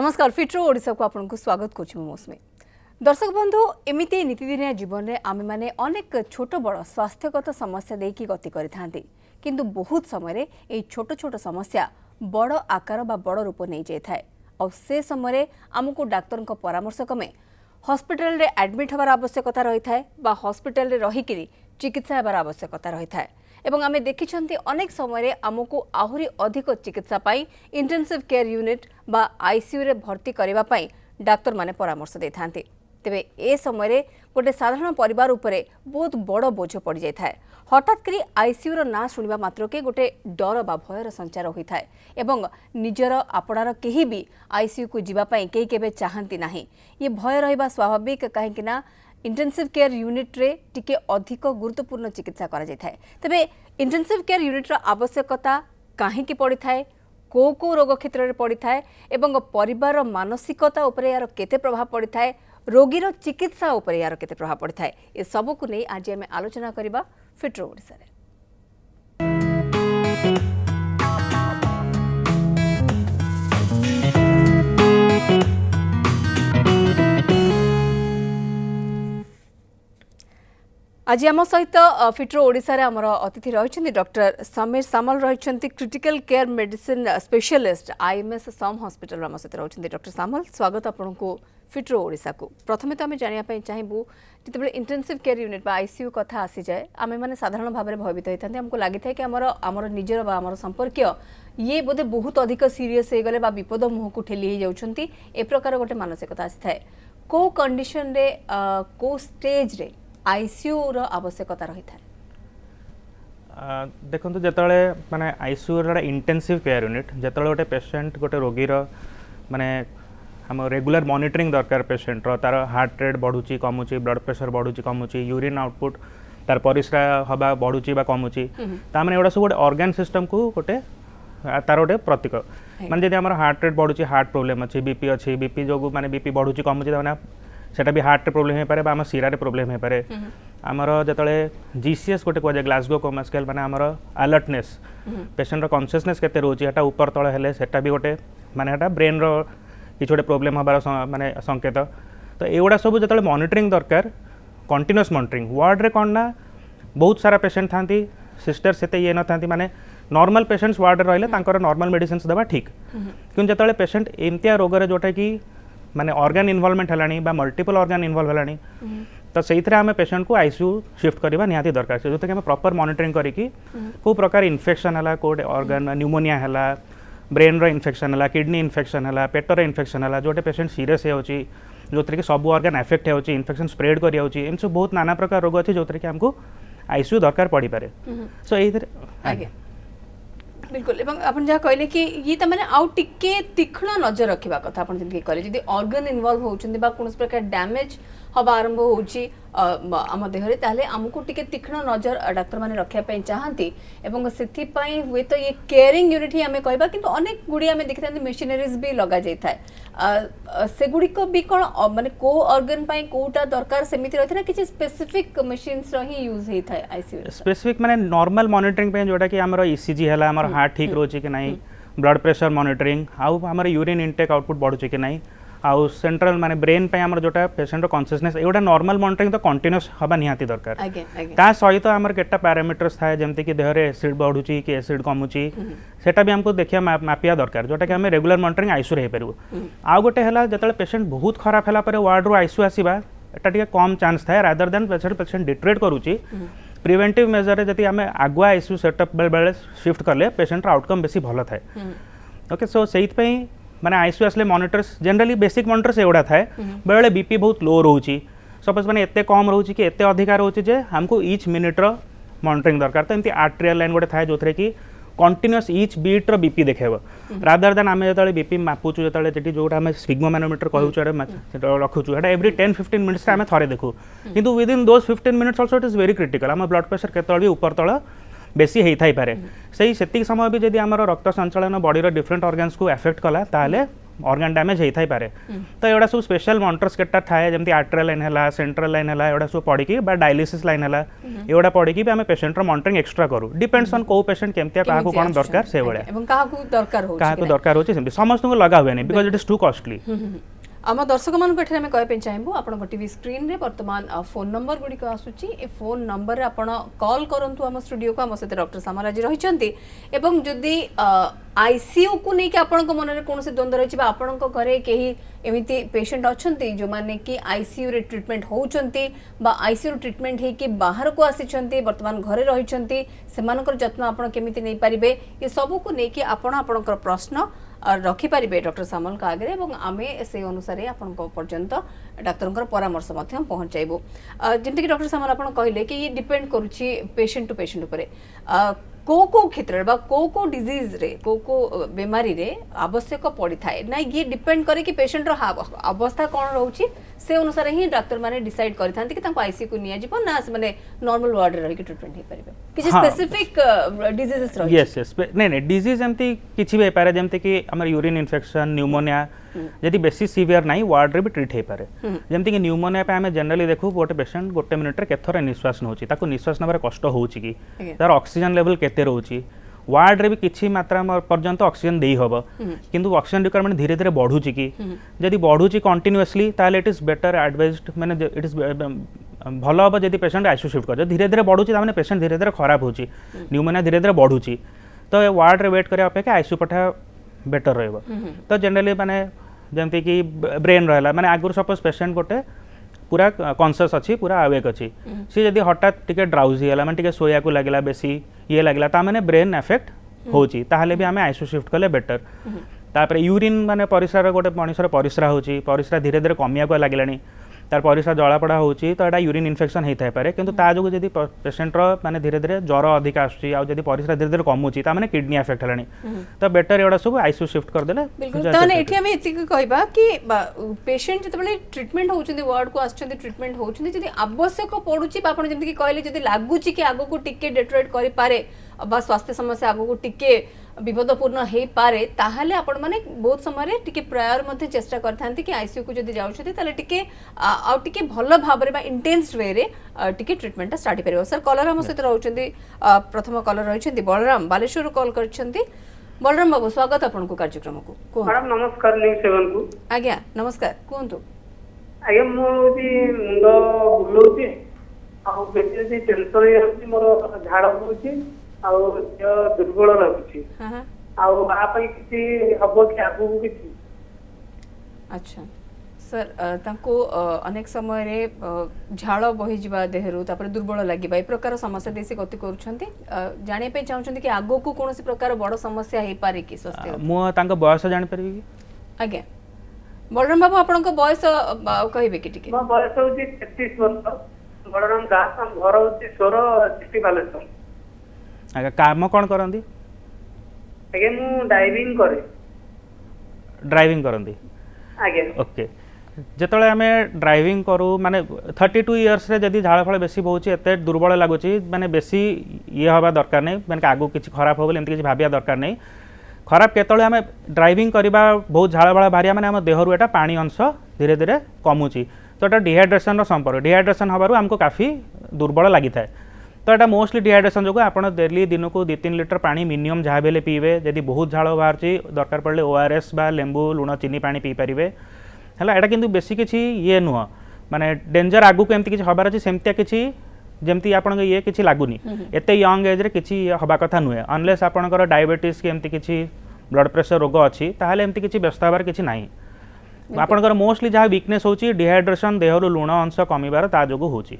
नमस्कार फिट्रो ओडिशा को आपको स्वागत करुँ मौसमी दर्शक बंधु एमती नीतिदिनिया जीवन में आम मैंने अनेक छोट बड़ स्वास्थ्यगत समस्या देकी गति करिथांती किंतु बहुत समय ये छोट छोट समस्या बड़ आकार बा बड़ रूप नहीं जाए और से समय आमको डाक्तर परामर्श क्रमे हॉस्पिटल रे एडमिट होवार आवश्यकता रही है बा हॉस्पिटल रे रही चिकित्सा होवार आवश्यकता रही है एवं आमे देखिछंती अनेक समय आमको आहुरी अधिक चिकित्सा पाई इंटेंसिव केयर यूनिट बा आईसीयू रे भर्ती करबा पाई डाक्तर माने परामर्श देथांती तेबे ए समय गोटे साधारण परिवार उपरे बहुत बड़ बोझ पड़ जाय थाए हठात करी आईसीयू रो ना सुनिबा मात्र के गोटे डर बा भयर संचार होई थाए एवं निजर आपणार केही भी आईसीयू को जीवा पाई केही केबे चाहंती नाही ये भय रहबा स्वाभाविक काहे कि ना इंटेंसिव केयर यूनिट रे टिके अधिक गुरुत्वपूर्ण चिकित्सा करा जाय थाए तबे इंटेंसिव केयर यूनिट रो आवश्यकता काहे की पड़ी थाए को रोग क्षेत्र में पड़ी थाए एवं परिवार मानसिकता उपरे यार केते प्रभाव पड़ी थाए रोगीर चिकित्सा उपरे यार केते प्रभाव पड़ी थाए ए सब को नहीं आज आम आलोचना करबा फिट्रो ओडिशा रे। आज आम सहित फिट्रो ओडिशा रे हमर अतिथि रहिछन्ती डॉक्टर समीर सामल रहिछन्ती critical care medicine specialist IMS SUM hospital आम सहित रहिछन्ती डॉक्टर सामल स्वागत आपनको फिट्रो ओडिशा को प्रथमे तो आम जानिया पई चाहिबू जिते इंटेंसिव केयर यूनिट बा आईसीयू कथा आसी जाए आमे माने साधारण भाव में भयभीत होता हमको लगी था कि आमर निजर बा आमर संपर्क ये बोधे बहुत अधिक सीरीयस हो गले बा विपद मुह को ठेली जाउछन्ती ए प्रकार गोटे मानसिकता आसी थाए को कंडीशन रे को स्टेज रे आईसीयू रो आवश्यकता रही था देखो जिते माने आईसीयू रो इंटेंसिव केयर यूनिट जिते गोटे पेशेंट गोटे रोगीर माने हम रेगुलर मॉनिटरिंग दरकार पेशेंट तार हार्ट रेट बढ़ुची कमुची ब्लड प्रेशर बढ़ुची कमुची यूरिन आउटपुट तार परिश्रा हवा बढ़ुची बा कमुची ता माने एडा सब गोटे ऑर्गन सिस्टम को गोटे तार गोटे प्रतीक माने जदि हमर हार्ट रेट बढ़ुची हार्ट प्रॉब्लम अछि बीपी जो माने बीपी बढ़ुची कमुची माने सेटा भी हार्ट प्रॉब्लम हो पारे आम सीरा प्रॉब्लम हो पारे आमर जिते जीसीएस गोटे कह ग्लासगो कोमा स्केल माने आमर अलर्टनेस पेशेंट कॉन्शियसनेस केते रोची एटा ऊपर तळ हेले सेटा भी गोटे माने एटा ब्रेन रो किछ गोटे प्रॉब्लम हबार माने संकेत तो एगुड़ा सब जो मॉनिटरिंग दरकार कंटिन्यूअस मॉनिटरिंग वार्ड रे कौन ना बहुत सारा पेशेंट थांती सिस्टर से ये न थांती माने नॉर्मल पेशेंट्स वार्ड रे रहिले नॉर्मल मेडिसिन्स देवा ठीक क्योंकि जो पेशेंट एमतिया रोग रे जोटा कि माने ऑर्गन इन्वॉल्वमेंट हलानी बा मल्टीपल ऑर्गन इन्वॉल्व हलानी तो से आम पेशेंट को आईसीयू शिफ्ट करवा निहाती दरकार जो कि आम प्रॉपर मॉनिटरिंग करिकी को प्रकार इन्फेक्शन हला कोटे ऑर्गन न्यूमोनिया हला ब्रेन रो इन्फेक्शन हला किडनी इन्फेक्शन हला पेटर इन्फेक्शन हला जोटे पेशेंट सीरियस होची जो कि सब ऑर्गन अफेक्ट होची इन्फेक्शन स्प्रेड करी होची इन सब बहुत नाना प्रकार रोग अछि जो कि हमको आईसीयू दरकार पड़ी पारे सो एई बिल्कुल एवं अपन जहाँ कहले कि ये तो मैंने आउ टिके तीक्ष्ण नजर रखा कथा अपन जन कहले जदि ऑर्गन इन्वॉल्व होउछन्ती बा कोनस प्रकार डैमेज हवा आरंभ होउची आम देहरे ताले आमको टिके तीक्ष्ण नजर डाक्टर माने रखिया पई चाहंती एवं सेथि पई हुए तो ये केयरिंग यूनिट ही हमें कहबा किंतु अनेक गुडी हमें देखिथांती मशीनरीज भी लगा जाय थाए से गुडी को भी कोन माने को ऑर्गन पई कोटा दरकार सेमिति रहथे ना किछि स्पेसिफिक मशीन्स रही यूज हे थाए आईसीयू स्पेसिफिक माने नॉर्मल मॉनिटरिंग पे जोटा कि हमर ईसीजी हला हमर हार्ट ठीक रोची कि नाही ब्लड प्रेशर मॉनिटरिंग आउ हमर यूरिन इनटेक आउटपुट बढ़ुची कि नाही आउ सेंट्रल माने ब्रेन पे हमर जोटा पेशेंट कॉन्शियसनेस एगुडा नॉर्मल मॉनिटरिंग तो कंटीन्यूअस हबा निहाती दरकार ता सहित हमर केटा पैरामीटर्स थाए जेमति कि देहरे एसिड बढ़ुची कि एसिड कमुची सेटा भी हमको देखिया मापिया दरकार जोटा कि हमें रेगुलर मॉनिटरिंग आईसीयू रे परबो आउ गोटे हला जतले पेशेंट बहुत खराब हला परे वार्ड रो आईसीयू आसीबा एटा टिके कम चांस थाए रादर देन पेशेंट डिट्रेट करूची प्रिवेंटिव मेजर रे जति हमें आगुआ आईसीयू सेटअप बेले शिफ्ट करले पेशेंट रो आउटकम बेसी भलो थाए ओके सो सेहित पई माने आईसीयू आसले मॉनिटर्स जनरली बेसिक मॉनिटर्स एगुड़ा थाए बेले बीपी बहुत लो रोची सपोज माने एते कम रोची कि एते अधिका रोची जे हमको ईच मिनिट रो मॉनिटरिंग दरकार तो एमती आर्टेरियल लाइन गोटे थाए जोथरे कि कंटिन्यूअस ईच बीट रो बीपी देखेबो रादर देन आमे जतले बीपी मापुचु जतले जेटी जोटा हमें स्पिग्मोमैनोमीटर कहूछु एटा रखुछु एटा एवरी 10-15 मिनिट्स रे आमे थरे देखु किंतु with in those 15 minutes also it is very critical आम ब्लड प्रेशर केतळ भी ऊपर तळ बेसी होई पारे से समय भी जदि आमर रक्त संचालन बॉडी रो डिफरेंट ऑर्गन्स को अफेक्ट कला ताले ऑर्गन डैमेज होता पारे तो एगुड़ा सब स्पेशल मॉनिटर्स केटा थाए जमी आर्टेरियल लाइन है सेंट्रल लाइन है एगुड़ा सब पड़ी डायलिसिस लाइन है एगुड़ा पड़ी भी आम पेसेंटर मॉनिटरिंग एक्सट्रा करूँ डिपेंड्स ऑन को पेसेंट केमती क्या कौन दरकार से भाया दरकार होती समस्त को लगा हुए because it is to costly आम दर्शक मानक एठारे हमें कहपे चाहबू आपण टीवी स्क्रीन रे वर्तमान फोन नंबर गुड़िक आसूची ए फोन नंबर रे आपण कॉल करंतु आम स्टूडियो को आम सहित डॉक्टर सामराज रहिचंती एवं जदि आईसीयू को नहीं कि आपण को मन रे कोनसे द्वंद्व रहिछि बा आपण को घरे केही एमिति पेशेंट अछंती जो माने कि आईसीयू रे ट्रीटमेंट होउचंती बा आईसीयू ट्रीटमेंट हे कि बाहर को आसीचंती वर्तमान घरे रहिचंती सेमानकर जत्न आपण केमिति नै परिबे ये सब को नै कि आपण आपणकर प्रश्न रखिपारे डॉक्टर सामल का आगे और आम से अनुसार आपण पर्यंत डाक्तर परामर्श पहुँचाइबू जमीक डॉक्टर सामल आप कहले कि ये डिपेंड करुच्ची पेशेंट टू पेशेंट उपरे को क्षेत्र को डिजीज रे को बेमारी रे आवश्यक पड़ी थाए ना ये डिपेंड करे कि पेशेंट अवस्था कौन रोचे से अनुसार ही डाक्तर माने डिसाइड करथांती कि तांको आईसीयू को निया जिवो ना से माने नॉर्मल वार्ड रे रही ट्रीटमेंट हे परिबे किछि स्पेसिफिक डिजीजेस रही यस यस नहीं डिजीज एमती किछि भी पारे जेमते कि हमर यूरिन इन्फेक्शन न्यूमोनिया जदि बेसी सीवियर नाही वार्ड रे भी ट्रीट हे पारे जेमते कि न्यूमोनिया पे हमें जनरली देखु गोटे पेशेंट गोटे मिनिट रे केथरे निश्वास नहोची ताको निश्वास नबार कष्ट होउची कि तार ऑक्सीजन लेवल केते रहउची वार्ड रे भी किछि मात्रा पर्यंत ऑक्सीजन देई हबो किंतु ऑक्सीजन रिक्वायरमेंट धीरे धीरे बढ़ुची कि जदि बढ़ुची कंटीन्यूअसली ताले इट इज बेटर एडवाइज्ड माने इट इज भल हम जब पेशेंट आईसीयू शिफ्ट कर धीरे धीरे बढ़ुची ताने पेशेंट धीरे धीरे खराब होची न्यूमोनिया धीरे धीरे बढ़ुची तो वार्ड रे वेट करे अपेक्षा आईसीयू पठा बेटर रहबो तो जनरली माने जमती कि ब्रेन रहला माने आगुर सपोज पेशेंट गोटे पूरा कॉन्शियस अच्छी पूरा अवेक अच्छी सी जदि हठात टिके ड्राउजी है मैंने टिके सोया को लगला बेसी ये लगला ता माने ब्रेन एफेक्ट होची ताहले भी आमे आईसीयू शिफ्ट कले बेटर तापर यूरिन माने परिस्रा गोटे मनुष्यर परिस्रा होची परिस्रा धीरे धीरे कमिया को लागलानी तार परिस्रा जलापड़ा होची तो एटा यूरिन इन्फेक्शन होता है पारे किंतु ता जो जदि पेशेंट माने धीरे धीरे ज्वर अधिक आछी आ जदि परिस्रा धीरे धीरे कमुची ता माने किडनी एफेक्ट हलानी तो बेटर एडा सब आईसीयू शिफ्ट कर देले बिल्कुल ताने एठी हमें एति कहबा कि पेशेंट जतबेले ट्रीटमेंट होउचंदी वार्ड को आछंदी ट्रीटमेंट होउचंदी जदि आवश्यक पडुची आपण जेमति कि कहले जदि लागुची कि आगो को टिके डेटरेट करि पारे बा स्वास्थ्य समस्या आगो को टिके विपदपूर्ण हे पारे ताहले आपण माने बहुत समय टिके प्रायर मध्ये चेष्टा करथांती कि आईसीयू को जदि जाउछथि ताले टिके आ टिके भलो भाबरे बा इंटेंस वे रे टिके ट्रीटमेंट स्टार्ट परियो सर कॉलर हम सहित रहउछंती प्रथम कॉलर रहिछंती बलराम बालेश्वर कॉल करछंती बलराम बाबू स्वागत आपन को कार्यक्रम को मैडम नमस्कार न्यूज 7 को आज्ञा नमस्कार कोंतु आगे मोदी मुंडो बुलोची आ बेसी टेंशन हे मोर झाड़ होची आ दुर्बल लागुची आउ आपई किसी हबो कि आगु किसी अच्छा सर तांको अनेक समय रे झाड़ बहि जिबा देहरु तापर दुर्बल लागिबा ए प्रकार समस्या देसी गति करूछंती जाने पे चाहउछंती कि आगो को कोनोसी प्रकार बड़ समस्या हे पारे कि स्वास्थ्य मो तांको बयस जानि परबी कि आज्ञा बलराम बाबू आपन को बयस कहिबे कि टिके मो बयस होची 33 वर्ष बलराम दास हम घर होची सोर सिटी बालेश्वर आगे काम कौन करंदी आगे मु ड्राइविंग करंदी आगे ओके जेतले आमे ड्राइविंग करू माने 32 इयर्स रे जदी झाड़ फळ बेसी बहुची एते दुर्बल लागुची माने बेसी ये हवा दरकार नै माने आगो किछि खराब हो बोले एंति किछि भाबिया दरकार नै खराब केतले आमे ड्राइविंग करिबा बहुत झाड़ बाळा भारिया माने हम देहरु एटा पानी अंश धीरे धीरे कमुची तो एटा डिहाइड्रेशन रो संपर्क डिहाइड्रेशन हबारु हमको काफी दुर्बल लागि थाए तो यहाँ मोस्टली डिहाइड्रेशन जो आप डेली दिन को 2-3 लिटर पानी मिनिमम जहाँ बेले पीबे जदि बहुत झाड़ बाहर दरकार पड़े ओआरएस बा लेंबू लुण चीनी पानी पी पारे है एटा किंतु बेसी किसी ये नुह माने डेंजर आगु को एमती किसी हबार अच्छी सेमतिया किसी जमती आप ये किसी लगुनि एत यंग एज रे किसी हवा कथा नुहे अनलेस आपणकर डायबिटीज की एमती किसी ब्लड प्रेशर रोग अच्छी ताहले एमती किसी व्यस्त हबार किसी ना आपणकर मोस्टली जहाँ वीकनेस होची डिहाइड्रेशन देहरु लुण अंश कमिबार ता जोगु होची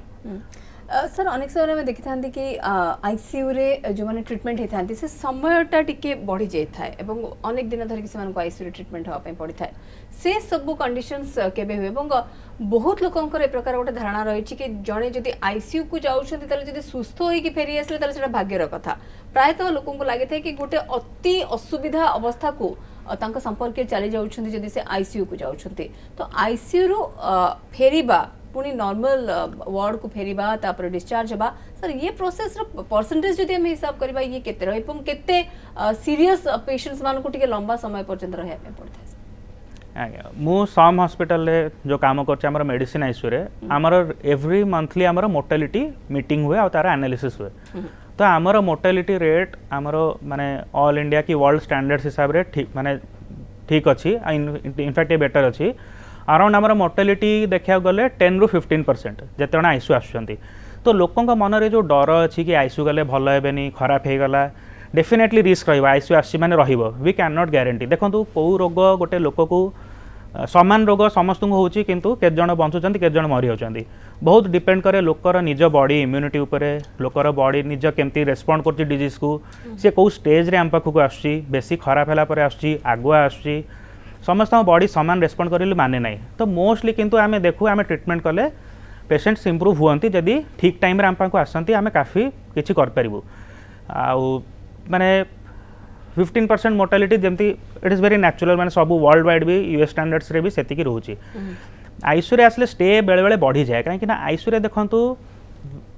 सर अनेक समय में देखी था कि आईसीयू रे जो माने ट्रीटमेंट होता से समयटा टिके बढ़ी जाए एवं अनेक दिन धरिक से आईसीयू रे ट्रीटमेंट होगा पड़ी था से सब कंडीशंस केबे हुए एवं बहुत लोकंकर ए प्रकार गोटे धारणा रही कि जड़े जदि आईसीयू को जाऊँगी सुस्थ होगी फेरी आसले से भाग्यर कथा प्रायतः लोक लगे था कि गोटे अति असुविधा अवस्था को संपर्क चली जाऊँगी जदि से आईसीयू को जाऊँगी तो आईसीयू रु फेरिबा पुणी नॉर्मल वार्ड को फेरिबा तापर डिस्चार्ज हबा सर ये प्रोसेस रो परसेंटेज जदि हम हिसाब करबा ये केते रही एवं केते सीरियस पेशेंट्स मान को टिके लंबा समय पर्यंत रहया पे पड़ता है आज्ञा मु सम हॉस्पिटल रे जो काम करछे हमर मेडिसिन आईसीयू रे हमर एवरी मंथली हमर मोर्टालिटी मीटिंग हुए और तार एनालिसिस हुए तो हमर मोर्टालिटी रेट हमर माने ऑल इंडिया की वर्ल्ड स्टैंडर्ड्स हिसाब रे ठीक माने ठीक अच्छी इनफैक्ट बेटर अच्छी अराउंड हमर मोर्टालिटी देखा गले 10 ରୁ 15% जेते आईसीयू आसुचंती तो लोकों मन रे जो डर अच्छी कि आईसीयू गले भल हेबेनी खराब हो गला डेफिनेटली रिस्क रही आईसीयू आसी मैंने वी कैन नॉट ग्यारंटी देखो कौ रोग गोटे लोक को सामान रोग समस्त को होची किंतु केत जण बंचुचंती केत जण मरी होचंती बहुत डिपेंड करे लोकर निज बॉडी इम्यूनिटी उपरे लोकर बॉडी निज केमती रेस्पोंड करची डिजीज को सी कौ स्टेज रे आम पाखक आसुची बेसी खराब होला परे आसुची आगुआ आसुची समस्त बॉडी सामान रेस्पोंड करिले माने नाही तो मोस्टली किंतु आमे देखु आमे ट्रीटमेंट कले पेशेंट्स इंप्रूव हुअंती जदि ठीक टाइम रे आम पाखक आसंती आमे काफी किछि कर परिबु आउ माने 15% मोर्टालिटी जमती इट इज वेरी नेचुरल माने सब वर्ल्ड वाइड भी यूएस स्टैंडर्ड्स रे भी सेति की रहउची आईसीयू रे आसले स्टे बेले बेले बढ़ी जाए कहीं ना आईसीयू रे देखंतु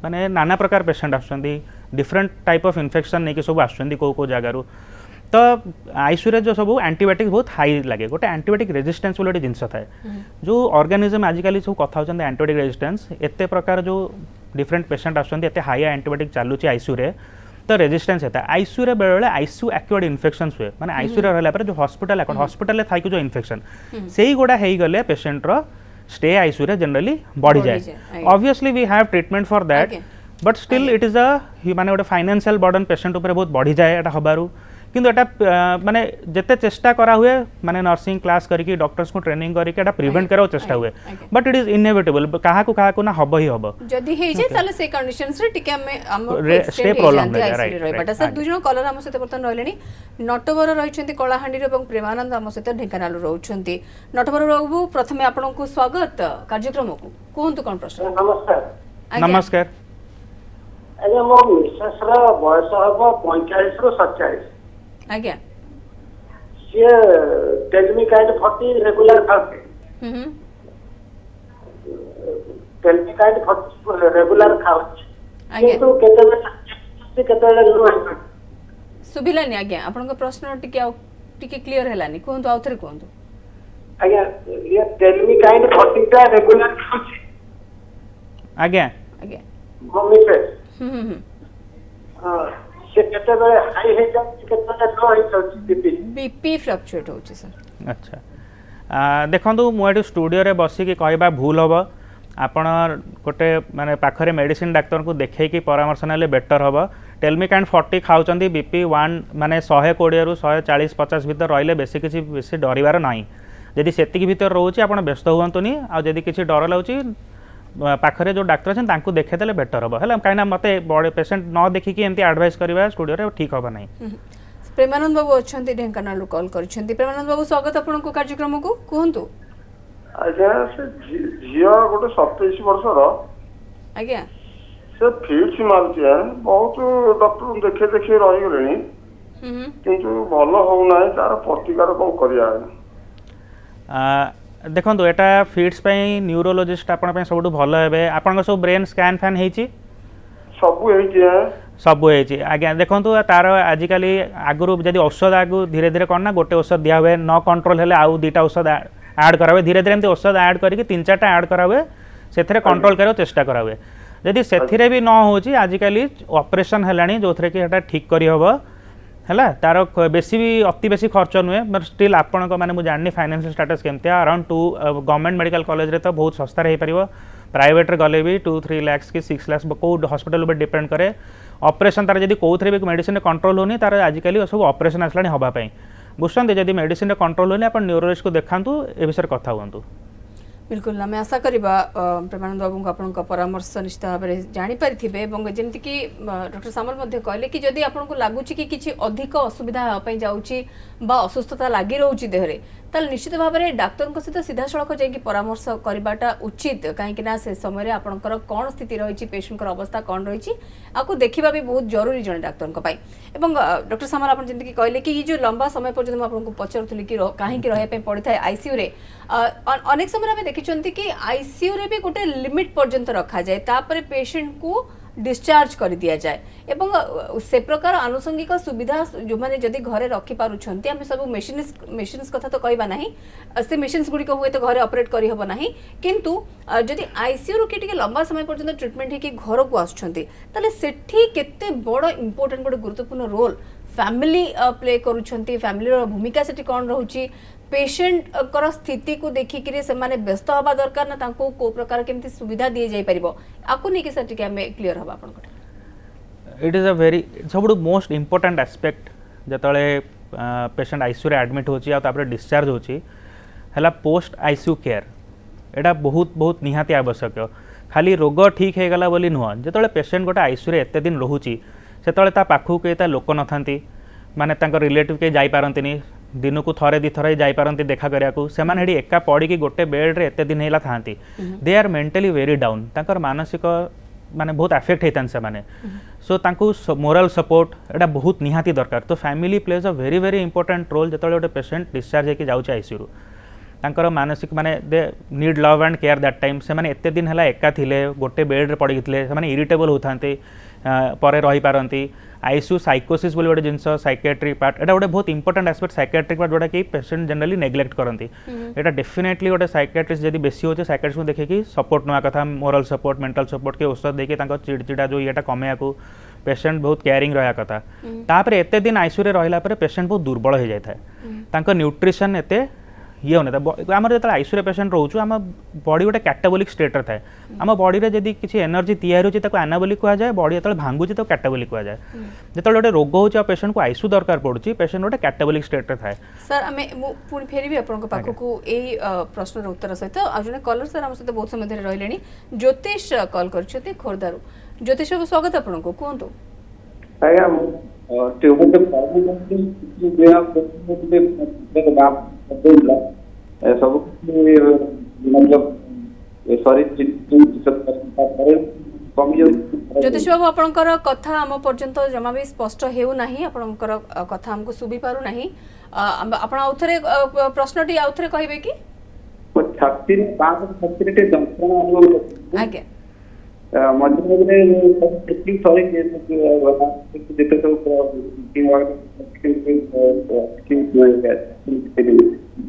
माने नाना प्रकार पेशेंट आसुचंदी डिफरेंट टाइप ऑफ इन्फेक्शन नहीं कि सब आसुचंदी को जगार तो आईसीयू रे जो सब एंटीबायोटिक बहुत हाई लगे गोटे एंटीबायोटिक रेजिस्टेंस बोले जिनस थाए जो ऑर्गेनिज्म आजिकल सब कथा होचंदी एंटीबायोटिक रेजिस्टेंस एते प्रकार जो डिफरेंट पेशेंट आसुचंदी एते हाई एंटीबायोटिक चालुची आईसीयू रे तो रेजिस्टेंस होता है आईसीयू रे बेले आईसीयू एक्वायर्ड इन्फेक्शन हुए माने आईसीयू रे रहला पर जो हॉस्पिटल हॉस्पिटल रे थाई जो इन्फेक्शन सेही गोडा हेई गले पेशेंट रो स्टे आईसीयू रे जनरली बढ़ी जाए obviously we have treatment for that but still it is a माने गोटे फाइनेंशियल बर्डन पेशेंट ऊपर बहुत बढ़ी जाए एटा हबारू किंतु एटा माने जते चेष्टा करा हुए माने नर्सिंग क्लास करके डॉक्टर्स को ट्रेनिंग करके एटा प्रिवेंट करा चेष्टा हुए बट इट इज इनएविटेबल काहा को ना हब ही हब जदी हे जे ताले से कंडीशंस रे टिके हम stay prolong right but sir दुजन कलर हम सहित बर्तन रहलेनी नटवर रहिछंती कलाहांडी रे एवं प्रेमानंद हम सहित ढेंकानाल रहउछंती नटवर बाबू प्रथमे आपन को स्वागत कार्यक्रम को कोहंतु कोन प्रश्न नमस्कार नमस्कार अरे मो मिसेस रा बयस हबो 45 ରୁ 47 आज्ञा सी टेलमी काइंड 40 रेगुलर खाते टेलमी काइंड 40 रेगुलर खाउछ किंतु केते लो है सुबिलानी आज्ञा आपन को प्रश्न टिके क्लियर हेलानी कोहंतु आउथरे कोहंतु आज्ञा ये टेलमी काइंड 40 टा रेगुलर खाउछ आज्ञा आज्ञा मो मिसेस से केते बेले हाई हे जाउछ केते लो हे जाउछ बीपी फ्लक्चुएट होची सर अच्छा देखो मुझे स्टूडियो रे बसी की कहबा भूल हम आपण गोटे माने पाखरे मेडिसिन डाक्टर को देखे कि परामर्श नेले बेटर हम टेलमी काइंड 40 खाउचंदी बीपी 1 माने 120 ରୁ 140 50 भीतर रहिले बेसी किछि बेसी डरिवार नाही जदि सेतिकी भीतर रहउची आपण व्यस्त हुअंतुनी आ जदि किछि डर लाउची पाखरे जो डाक्टर अच्छे तांको देखेदेले बेटर हम है कहीं मत बड़े पेशेंट न देखिकी एमती एडवाइस करवा स्टूडियो रे ठीक हम नहीं प्रेमानंद बाबू अच्छा ढेंकानाल कॉल करछंती प्रेमानंद बाबू स्वागत आपन को कार्यक्रम को कहंतु आज्ञा से झिया गोटे 27 वर्षर आज्ञा से फिट्स मारती है बहुत डॉक्टर देखे देखे रही गलेनी किंतु भल हो ना तार प्रतिकार कौन करिया देखो यहाँ फिट्स न्यूरोलोजिस्ट आप सब भल हे आप सब ब्रेन स्कैन फैन हो सब आज्ञा देखो तार आजिकल आगु जब औषध आगु धीरे धीरे कौन ना गोटे औषध दिया हुए न कंट्रोल है आउ 2टा औषध ऐड करा हुए धीरे धीरे एमती औषध ऐड करके 3-4टा ऐड करा हुए से कंट्रोल कर चेष्टा करा हुए जदि से भी न हो आजिकल ऑपरेशन है जो थे कि ठीक करी हबो है तार बेसी भी अति बेसी खर्च नुहे बट स्टिल आपण मैंने मुझे जाननी फाइनेंशियल स्टेटस केमती अराउंड 2 गवर्नमेंट मेडिकल कॉलेज रे तो बहुत सस्ता हो पार प्राइवेट रे गले भी 2-3 लाख कि 6 लाख कौ हॉस्पिटल पर डिपेंड करे ऑपरेशन तार जब कौन भी मेडिसिन कंट्रोल होनी तार आजिकल सब ऑपरेशन आसला हाँपाई बुझते जब मेडिसिन कंट्रोल होनी आप न्यूरोलॉजिस्ट को देखातु ए विषय कथा हूँ बिल्कुल आम आशा करवा प्रेमानंद बाबू को आपण परामर्श निश्चित भाव में जानीपारे जमीक डॉक्टर सामल कहले कि जदि आपको लगुच कि किसी अधिक असुविधा होगापी जाऊँगी असुस्थता लगी रोचे देहरे ताल निश्चित भाव में डाक्तर सहित सीधा सड़क जाकि परामर्श करवाटा उचित कहीं से समय आपंकर कौन स्थिति रही पेशेंट अवस्था कौन रही आपको देखा भी बहुत जरूरी जड़े डाक्तर डॉक्टर सामल आप जमीक कहले कि ये जो लंबा समय पर्यटन आपको पचारूली कि कहीं रही पड़ता है आईसीयू रे अनेक समय आम देखी कि आईसीयू रे भी गोटे लिमिट पर्यंत रखा जाए तापर पेशेंट को डिस्चार्ज कर दिया जाए एवं से प्रकार आनुषंगिक सुविधा जो मैंने जदि घरे रखी पारुछंती आमे सब मेशिन्स कथा तो कहबा नहीं से मेशिन्स गुडी को हुए तो घरे ऑपरेट करी हबो नहीं किंतु जदि आईसीयू रो के लंबा समय पर्यंत ट्रीटमेंट है कि घर को आछंती तले सेठी केते बड़ इंपोर्टेंट गोटे गुरुत्वपूर्ण रोल फैमिली प्ले करूछंती फैमिली रो भूमिका सेठी कोन रहउची पेशेंट कर स्थिति को देखिक से माने व्यस्त हवा दरकार ना तांको को प्रकार केमती सुविधा दिए जाई परिबो आकु नहीं कि सर हमें क्लियर हवा आपन को इट इज अ वेरी सब मोस्ट इंपोर्टेंट एस्पेक्ट जतले पेशेंट आईसीयू रे एडमिट होची आ तापर डिस्चार्ज होची हला पोस्ट आईसीयू केयर एटा बहुत बहुत निहाती आवश्यक खाली रोग ठीक है गला बोली नुह जतले पेशेंट गोटे आईसीयू रे एते दिन रहूची सेतले ता पाखु के ता लोक नथांती माने तांको रिलेटिव के जाई पारंतिनी दिन को थरे दी थरे जाई पारंती देखा करिया को सेमान हेडी एका पड़ी की गोटे बेड रे एते दिन हेला थांती they are mentally very down तांकर मानसिक माने बहुत अफेक्ट हेतन से माने सो तांको मोरल सपोर्ट एटा बहुत निहाती दरकार तो family plays a very very important role जतले गोटे पेशेंट डिस्चार्ज हेकी जाउछ आईसीयू रू तांकर मानसिक माने they need love and care that time से माने एते दिन हेला एका थिले गोटे बेड रे पड़ी थिले से माने इरिटेबल होथांते परे रही पारंती आईसीयू साइकोसिस बोली गोटे जिनस साइकेट्रिक पार्ट एटा गोटे बहुत इंपोर्टेंट एस्पेक्ट साइकेट्रिक पार्ट जोटा कि पेशेंट जनरली नेग्लेक्ट करती एटा डेफिनेटली गोटे साइकेट्रिस्ट जब बेसी होचे साइकेट्रिस्ट को देखिए सपोर्ट नवा कथा मोरल सपोर्ट मेंटल सपोर्ट के औषध देके तांको चिड़चिड़ा जो येटा कमेया को पेशेंट बहुत केयरिंग रहा कथा तापर एते दिन आईसीयू रे रहिला पर पेशेंट बहुत दुर्बल हो जाय थाए तांको न्यूट्रिशन एते ये होने आम जो आईसीयू पेशेंट रोचु आम बॉडी गोटे कैटाबोलिक स्टेट थाए आम बॉडी रे जदि किसी एनर्जी तैयारी होची ताको एनाबोलिक कहा जाए बॉडी जो भांगुची तो कैटाबोलिक कहा जाए जो गोटे रोग होची पेशेंट को आईसीयू दरकार पड़ुची पेशेंट गोटे कैटाबोलिक स्टेट रे थाए सर आमे पुणी फेरबी आपन पाखको एई प्रश्न उत्तर सहित आ जने कॉलर सर हम सहित बहुत समय धरि रहलेनी ज्योतिष कॉल करछथि खोरदारू ज्योतिष को स्वागत आपन को कोंतो आया ट्यूबर के प्रॉब्लम कि जे आप सब मतलब सॉरी ज्योतिष बाबू आपनकर कथा आम पर्यंत जमा भी स्पष्ट हेउ नाही आपनकर कथा हमको सुबि पारु नाही आपण आउथरे प्रश्नटी आउथरे कहबे कि छाती छाती रे जंत्रणा अनुभव आगे मध्य में टेक्निक सॉरी जेते सब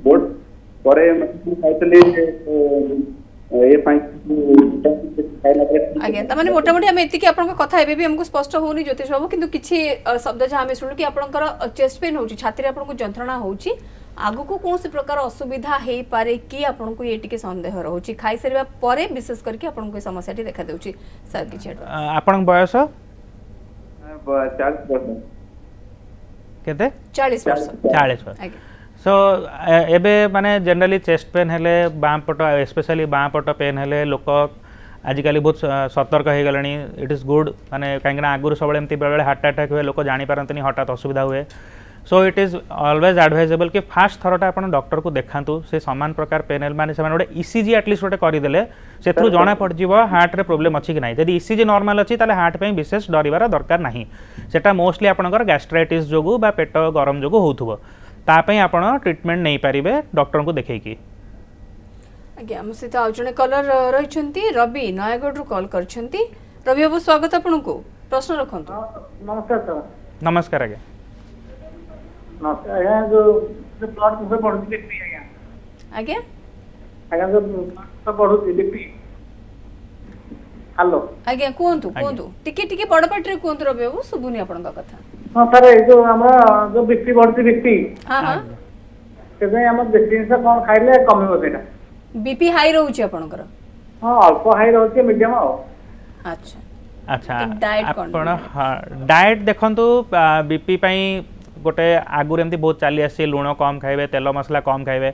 बोर्ड परे मतलब खाइतले ए आगे तमाने मोटा मोटी हम एति कि आपन कथा एबे भी हमको स्पष्ट होनी ज्योतिष बाबू किंतु किछि शब्द जहां हमें सुनु कि आपनकर चेस्ट पेन होची छाती रे आपन को जंत्रणा होची आगु को कौन से प्रकार असुविधा हे पारे कि आपन को ये टिके संदेह रहउची खाइ सरीबा परे विशेष करके आपन को समस्या टी देखा देउची सर किछि आपन बयस 40 वर्ष केते 40 वर्ष 40 वर्ष सो एबे माने जनरली चेस्ट पेन हेले बाम पट स्पेशली बाम पट पेन हेले लोक आजिकल बहुत सतर्क हो गलानी इट इज गुड माने कहीं आगुरी सब एमती बेले हार्ट अटैक हुए लोक जानी पारंतनी हठात असुविधा हुए so it is always advisable कि फास्ट थरटा अपन डॉक्टर को देखांतु से समान प्रकार पेन हेल माने से गोटे ईसीजी एटलिस्ट गोटे करदेले से जना पड़ हार्ट रे प्रॉब्लम अच्छी कि ना जब ईसीजी नॉर्मल अच्छी ताले हार्ट पे विशेष डरबार दरकार नहीं सेटा मोस्टली आपनकर गैस्ट्राइटिस जोगु बा पेट गरम जोगु होथुबो तापई आपण ट्रीटमेंट नहीं पारिबे डॉक्टर को देखैकी आज्ञा हम सहित आउ जने कलर रहिछंती रवि नयागढ़ रु कॉल करछंती रवि बाबू स्वागत आपन को प्रश्न रखंतु नमस्कार सर नमस्कार आज्ञा नमस्कार आज्ञा जो ब्लड प्रेशर बढ़ुची बीपी आज्ञा आज्ञा आज्ञा जो ब्लड प्रेशर बढ़ुची बीपी हेलो आज्ञा कोंतु कोंतु टिके टिके बड़ पाट रे कोंतु रवि बाबू सुबुनी आपन का कथा हां सर ए जो हमरा जो बीपी बढ़ुची बीपी हां हां से हम जिनस कोन खाइले कमिबो सेटा बीपी हाई रहउची आपनकर हां अल्प हाई रहउची मीडियम आ अच्छा अच्छा डाइट आपण डाइट देखंतु बीपी पई गोटे आगुर एमती बहुत चली आसी लुण कम खाइबे तेल मसला कम खाइबे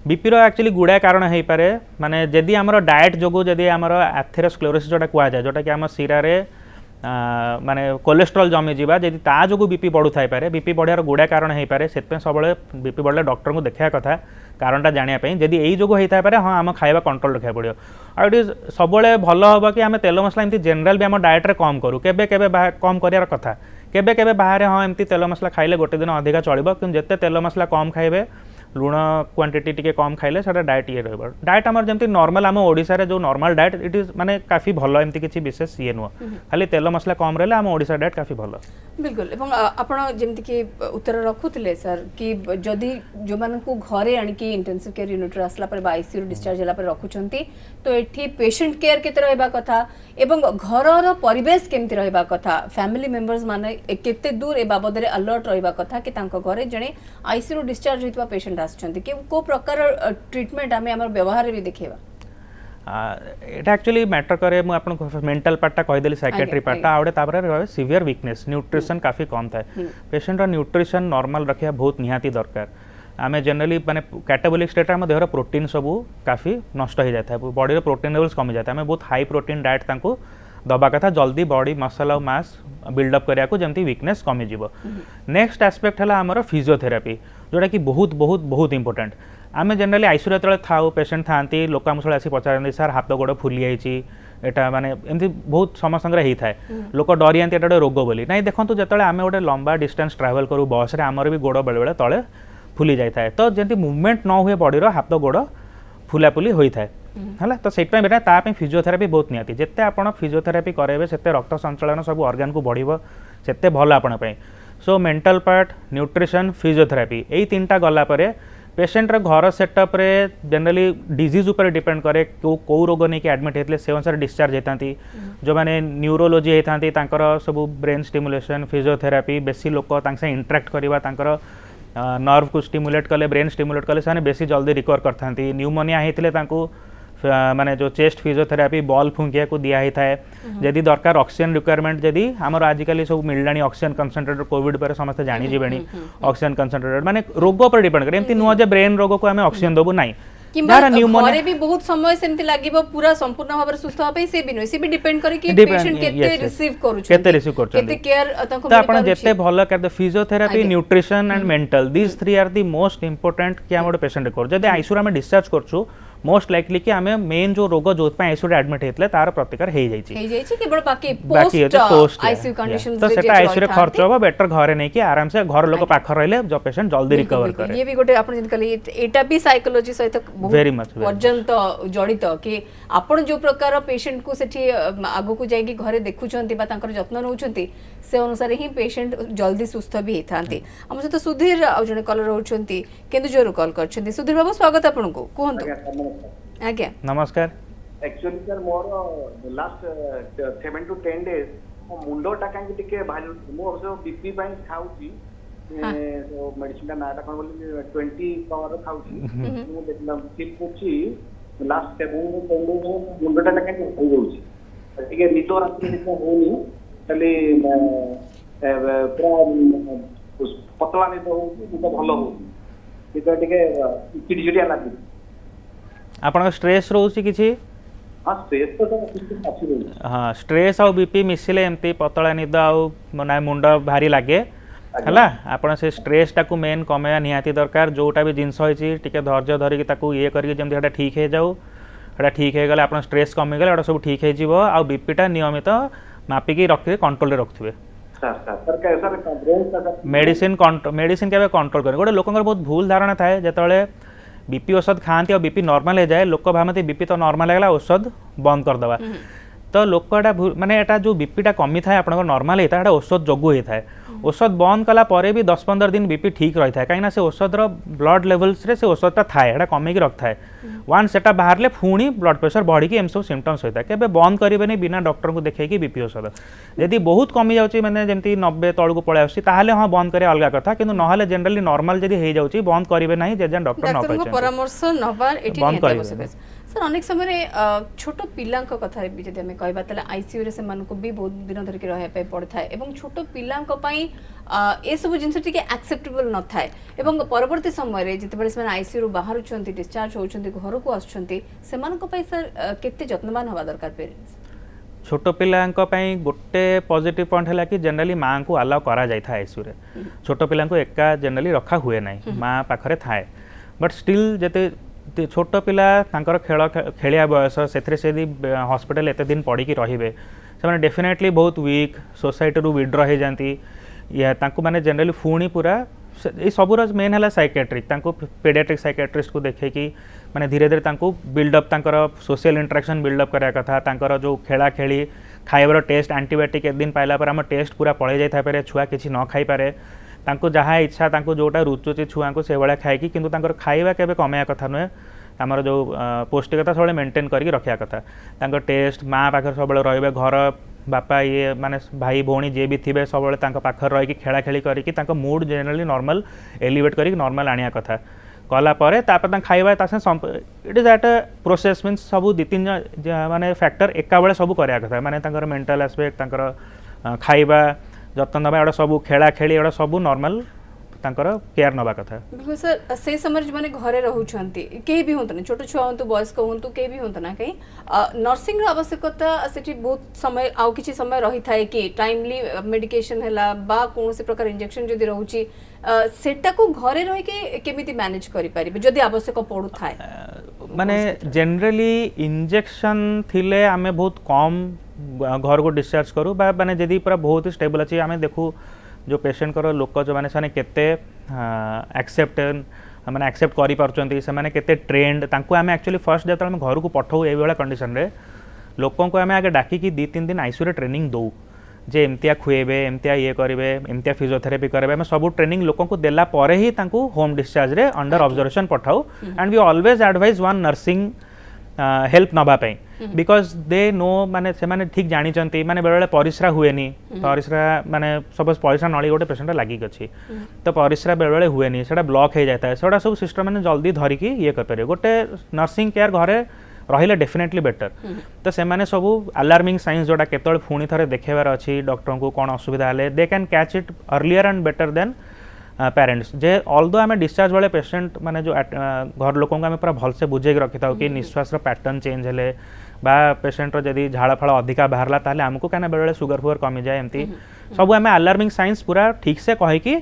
बीपी रो एक्चुअली गुड़ा कारण हो पारे माने जदि आमर डाएट जोगु जदि आमर एथेरोस्क्लेरोसिस जोटा कुआ जाए जोटा कि आम सिरा रे माने कोलेस्ट्रॉल जमी जीवा जदि ता जोगु बीपी बढ़ु थाई पारे बीपी बढ़ियार गुड़ा कारण हो पारे सेतपे सबले बीपी बढ़ले डॉक्टर को देखा कथा कारणटा जानिया पई जदि एई जोगु होई थाई पारे हां आम खाइबा कंट्रोल रखा पड़ियो आ इट इज सबले भलो होबा कि आम तेल मसला एमती जनरल भी आम डाएट रे कम करू केबे केबे कम करियार कथा केबे केबे बाहर हाँ एमती तेल मसला खाइले गोटे दिन अधिका चलिबो कि जते तेल मसला कम खाइबे लुण क्वांटिटी टिके कम खाइले सेटा डाएट ये रहबो डाएट हमर जेमति नॉर्मल हम ओडिसा रे जो नॉर्मल डाएट इट इज माने काफी भलो एमति किछि विशेष ये नुह खाली तेल मसला कम रहले हम ओडिसा डाएट काफी भलो बिल्कुल एवं आपण जेमति कि उत्तर रखुतले सर कि जदि जो मान को घरे आनी कि इंटेंसिव केयर यूनिट रे असला पर आईसीयू डिस्चार्ज होला पर रखुचंती तो एठी पेशेंट केयर केते रहबा कथा एवं घरर परिवेश केमति रहबा कथा फैमिली मेंबर्स माने केते दूर ए बाबद रे अलर्ट रहबा कथा कि तांको घरे जणे आईसीयू डिस्चार्ज होइतबा पेशेंट आछंती कि को प्रकार ट्रीटमेंट हमें हमर व्यवहार भी देखेबा এটা एक्चुअली मैटर करे मु आपन मेंटल पार्टा कहि देली साइकियाट्री पार्टा आउडे तापर रहे सीवियर वीकनेस न्यूट्रिशन काफी कम थाए पेशेंट रो न्यूट्रिशन नॉर्मल रखिया बहुत निहाती दरकार आमे जनरली माने कैटाबोलिक स्टेट हम देहर प्रोटीन सब काफी नष्ट हो जाता है बॉडी रो प्रोटीन लेवल्स कमी जाता है बहुत हाई प्रोटीन डाइट तांको दबा कथा जल्दी बॉडी मसल और मास बिल्डअप करिया को जमती वीकनेस कमी जीवो नेक्स्ट एस्पेक्ट हला हमर फिजियोथेरापी जोटा कि बहुत बहुत बहुत इंपोर्टेंट आमे जनरली आईसीयू रे थाउ पेशेंट थांती लोक आम आसी पचारती सर हाथ गोड़ फुली जाइए एटा माने एमती बहुत समस्या ही थाए लोक डरी जाती एटा रोग बोली नहीं देखो जो आम गोटे लंबा डिस्टेंस ट्रावेल करूँ बस रे आमर भी गोड़ बेले बेले तले फुली जाए तो जमी मुवमेंट न हुए बॉडी हाथ गोड़ फुलाफुली होता है है तो से फिजियोथेरापी बहुत निहाती जिते आप फिजियोथेरापी करेंगे से रक्त संचालन सब ऑर्गन को बढ़ से भल आपण so mental part nutrition physiotherapy यही तीन टा गला परे पेशेंट घर सेटअप रे जनरली डिजीज ऊपर डिपेंड करे कौ रोग नहीं कि एडमिट होते से अनुसार डिस्चार्ज होता जो मैंने न्यूरोलोजी होता सब ब्रेन स्टिमुलेशन फिजियोथेरापी बेसी लोक इंटराक्ट करवा नर्व को स्टिमुलेट कले ब्रेन स्टिमुलेट कले से बेसी जल्दी रिकवर करता न्यूमोनिया होते माने जो चेस्ट फिजियोथेरापी बॉल फुंकिया को दिया ही थाए जदि दरकार ऑक्सीजन रिक्वायरमेंट जदि आमर आजिकल सब मिललानी ऑक्सीजन कंसंट्रेटर कोविड पर समस्त जानी जीवेनी ऑक्सीजन कंसंट्रेटर माने रोग पर डिपेंड करे एमती नुह जे ब्रेन रोग को आमे ऑक्सीजन दबु नाही घरे भी बहुत समय सेमती लागिबो पूरा संपूर्ण भाव सुस्थ होबे से भी से भी डिपेंड करे कि पेशेंट केते रिसीव करू केते केयर ताको आपण जेते भलो कर physiotherapy nutrition and mental this three are the most important कि हम पेशेंट कर जदि आईसीयू में डिस्चार्ज करछु मोस्ट लाइकली कि आमे मेन जो रोग जो आईसीयू रे एडमिट हेतले तार प्रतिकार हे जाई केवल बाकी पोस्ट आईसीयू कंडीशंस तो सेटा आईसीयू रे खर्च होबो बेटर घरे नै कि आराम से घर लोक पाख रहले जो पेशेंट जल्दी रिकवर करे ये भी गोटे आपण जिन कली एटा भी साइकोलॉजी सहित वेरी मच पर्यंत जड़ित कि आपण जो प्रकार पेशेंट को सेठी आगो को जाई कि घरे देखुचंती बा तांकर जत्न नउचंती से अनुसार ही पेशेंट जल्दी सुस्थ भी हेथांती हम से तो सुधीर आ जने कॉलर होचंती केंदुजोर कॉल करछंती सुधीर बाबू स्वागत आपन को कोहंतु आज्ञा नमस्कार actually sir more last 7 to 10 days मो मुंडोटा कांगे टिके भारी मो अवश्य बीपी पाइन खाउची तो मेडिसिन ना ता कोन बोली 20 पावर खाउची मो देखला फील करची लास्ट 7 to 10 days मुंडोटा कांगे हो जाउची टिके नितो रात में होनी खाली पूरा पतला नहीं तो मुंडा भलो हो टिके चिड़चिड़िया लागी आपण स्ट्रेस रोची किछि हां स्ट्रेस तो किछि आछि रोची हां स्ट्रेस और बीपी मिसिले एमती पतला निद आउ मना मुंड भारी लागे हला आपण से स्ट्रेस टाकू मेन कमेया निहाती दरकार जोटा भी जिंस होइछि टिके धैर्य धरि कि ताकू ये करी जेमती हटा ठीक हे जाऊ हटा ठीक हे गले आपण स्ट्रेस कमी गले हटा सब ठीक हे जीवो आ बीपी टा नियमित मापी के रखिबे कंट्रोल रे रखथुबे सर कैसा ब्रेन मेडिसिन केबे कंट्रोल करे गोटे लोकंगर बहुत भूल धारणा थाए जेतले बीपी औषध खाती और बीपी नॉर्मल हो जाए लोक भावती बीपी तो नॉर्मल है औषध बंद करदे तो लोकटा माने एटा जो बीपीटा कमी थाए आपन नॉर्मल होता है औषध जोगु होता है औषध बंद कला परे भी 10-15 दिन बीपी ठीक रही है कहीं से औषधर ब्लड लेवल्स रे से औषधटा थाए कमिकी रखता है वन सेटा बाहर ले पुणी ब्लड प्रेशर बढ़ी एम सब सिम्पटम्स होता है केबे बंद करेंगे बिना डॉक्टर को देखिए बीपी औषध यदि बहुत कमी जाऊँगी मैंने जमी 90 तौक पलि आसुँचे हाँ बंद करें अलग कथा कि ना जनरली नॉर्मल जब हो जाऊँगी बंद करेंगे ना जे डॉक्टर परामर्श सर अनेक समय छोट पिला कथा भी जब आम कहवा तेल आईसीयू रे सेमानकु भी बहुत दिन धरिक रहा पड़ता है और छोट पिला ये सब जिन एक्सेप्टेबल न थाए एवं परवर्ती समय जिते से आईसीयू बाहर डिस्चार्ज होती घर को आसुँच सर केते जत्नवान हवा दरकार पेरेंट्स छोट पिला गोटे पॉजिटिव पॉइंट है कि जनरली माँ को अलाउ करा जाए आईसीयू रे छोट पिला एका जनरली रखा हुए ना माँ पाखरे थाए बट स्टिल जते छोट पिला खेल खेलिया बयस से हॉस्पिटल एते दिन पड़ी रहिबे से डेफिनेटली बहुत वीक सोसाइटी रू विड्र हो जाती या माने जनरली पुणी पूरा ये सबूर मेन है साइकेट्रिक पेडियाट्रिक साइकेट्रिस्ट को देखे कि माने धीरे धीरे बिल्डअप सोशल इंटरेक्शन बिल्डअप करा कथा तांकर जो खेला खेली खाइबार टेस्ट एंटीबायोटिक एक दिन पाइला पर आम टेस्ट पूरा पड़े जाए पारे छुआ किसी न खाई पारे जहाँ इच्छा जोटा रुचुची छुआ को से भाया खाई कि खाଇବା केबे कमाया कथा नुहे आमर जो पौष्टिकता सब मेंटेन करके रखा कथा टेस्ट माँ पाखे सब रे घर बापा ये माने भाई भौणी जी भी थे सब पाखर रही खेला खेली करके मूड जेनराली नॉर्मल एलिवेट करके नॉर्मल आनिया कथा कलापर खाଇବା it is at a process means सब 2-3 माने फैक्टर एका बेले सब कराया कथा माने मेंटल एस्पेक्ट खाଇବା जत्न नवा एटा सब खेला खेली एटा सब नॉर्मल केयर नवा कथा बिल्कुल सर से समय जो मैंने घरे रहउछंती के भी होंत ना छोट छुआ होंतु वयस्क होंतु के भी होंत ना कहीं नर्सिंग आवश्यकता सेठी बहुत समय आउ किछि समय रही थाए कि टाइमली मेडिकेशन हैला बा कोनोसी प्रकार इंजेक्शन जदी रहउची सेटा को घरे रही के केमिति मैनेज करि परिबे जदी आवश्यक पड़ु थाए माने जनरली इंजेक्शन थिले आमे बहुत कम घर को डिस्चार्ज करू बा माने जदी पूरा बहुत ही स्टेबल अछि आमे देखू जो पेशेंट कर लोक जो माने साने केते एक्सेप्ट माने एक्सेप्ट करि परचंती से माने केते ट्रेंड तांको आमे एक्चुअली फर्स्ट जत हम घर को पठाऊ ए बेला कंडीशन रे लोकों को आमे आगे डाकी कि 2-3 दिन आईसीयू रे ट्रेनिंग दो जे एमतिया खुएबे एमतिया ये करेंगे एमतिया फिजियोथेरेपी करेंगे आम सब ट्रेनिंग लोकों को देला परे ही तांको होम डिस्चार्ज रे अंडर ऑब्जर्वेशन पठाऊ and we always advise one nursing help नवाई बिकज दे नो माने से माने ठीक जानी चंती माने बेले परिश्रा हुएनी परिश्रा माने सपोज परिश्रा नली गोटे पेशेंट लागिक अच्छी तो परिश्रा बेले हुएनी सेटा ब्लॉक हो जाता है सेटा सब सिस्टम माने जल्दी धरिकी ये कर पारे गोटे नर्सिंग केयर घरे रहिले डेफिनेटली बेटर तो से माने सब अलार्मिंग साइंस जोटा केतल पुणी थरे देखेबार अच्छी डॉक्टर को कौन असुविधा हेले they can catch it earlier and better than parents J although आम डिस्चार्ज वाले पेशेंट माने जो घर लोकों को आम पूरा भलसे बुझे रखी था कि निश्वास पैटर्न चेंज हेले बा पेशेंट जदि झाड़ फाड़ अधिका बाहरला ताले हमको क्या बेले सुगर फुगर कमी जाए एमती सब आम अलार्मिंग साइंस पूरा ठीक से कहीकि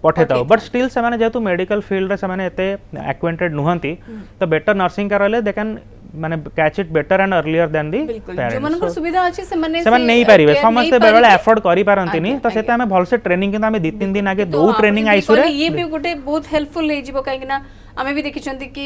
पठे था बट स्टिल से जेहेतु मेडिकल फील्ड से एते एक्वेंटेड नुहंती तो बेटर नर्सिंग का रहे दे कैन माने catch it better and earlier than the जो मन को सुविधा अछि से माने नहीं पारिबे समस्त बेले एफोर्ड करि पारंतिनी तो सेते हमें भलसे ट्रेनिंग किंतु हमें 2-3 दिन आगे दो ट्रेनिंग आईसु रे ये भी गोटे बहुत हेल्पफुल हे जीवो काहे कि ना आमे भी देखिछंती कि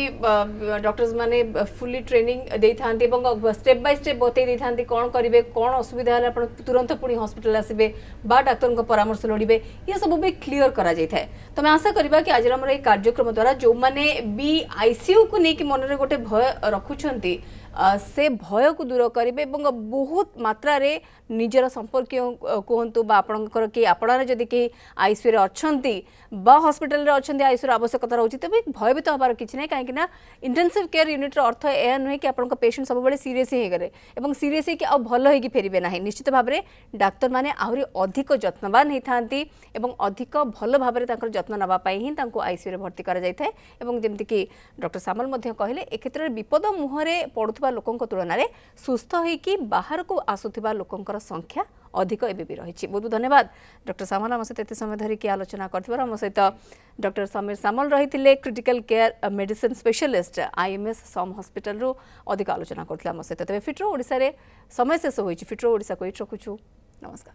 डॉक्टर्स माने फुली ट्रेनिंग देई थांती एवं स्टेप बाय स्टेप बतै देई थांती कोन करिवे कोन असुविधा हला आपण तुरंत पुणी हॉस्पिटल आसीबे बा डॉक्टर को परामर्श लोडिबे ये सब भी क्लियर करा जाय थाए तो मैं आशा करबा कि आज हमर ए कार्यक्रम द्वारा जो माने बी आईसीयू को नै कि मन रे गोटे भय रखुछंती से भय को दूर करेंगे बहुत मात्रा रे निजर संपर्क कहतु आपणकर कि आपणार जदि कि आईसीयू रे अछंती बा हॉस्पिटल रे अछंती आईसीयू आवश्यकता रहउछि तबे भयभीत हबार किछि नै काहे ना इंटेंसिव केयर यूनिट रो अर्थ ए नुहे कि आपनका पेशेंट सब बेले सीरियस हे गरे एवं सीरियस कि आ भलो हे कि फेरिबे नाही निश्चित भाव रे डाक्टर माने आहुरी अधिक जत्नवान हे थांती एवं अधिक भलो भाव रे ताकर जत्न नबा पई ही तांको आईसीयू रे भर्ती करा जाय थाए एवं जेमति कि डॉक्टर सामल मध्ये कहले ए क्षेत्र रे विपद मुहरे पडुथबा लोकंक तुलन रे सुस्थ हे कि बाहर को आसुथबा लोकंकर संख्या अधिक एबे भी रही। बहुत धन्यवाद डॉक्टर सामल आम सहित एत समय धरिकी आलोचना करथिबार आम सहित डॉक्टर समीर सामल रही critical care medicine specialist IMS SUM hospital रु अधिक आलोचना करथिले आम सहित। तबे फिट्रो ओडिसा रे समय शेष होईछि फिट्रो ओडिसा को रखुछु नमस्कार।